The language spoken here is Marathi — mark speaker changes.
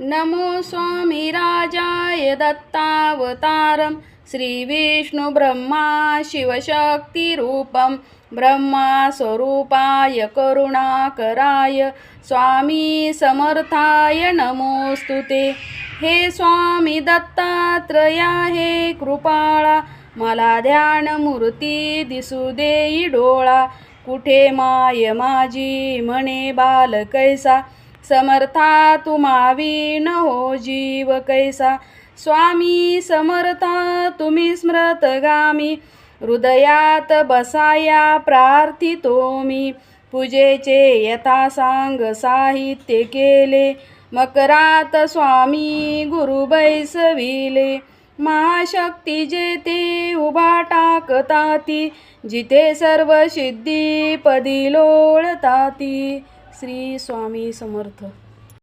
Speaker 1: नमो स्वामी राजाय दत्तावतारं श्रीविष्णु ब्रह्मा शिवशक्तिरूपं ब्रह्मस्वरूपाय करुणाकराय स्वामी समर्थाय नमोस्तुते। हे स्वामी दत्तात्रया हे कृपाळा, मला ध्यानमूर्ती दिसू देई डोळा। कुठे माय माझी म्हणे बाल कैसा, समर्था तुम्हावी न हो जीव कैसा। स्वामी समर्था तुम्ही स्मृतगामी, हृदयात बसाया प्रार्थितो मी। पूजेचे यथासांग साहित्य केले, मकरात स्वामी गुरु बैसविले। महाशक्ती जेते उभा टाकताती, जिथे सर्व सिद्धी पदी लोळताती। श्री स्वामी समर्थ।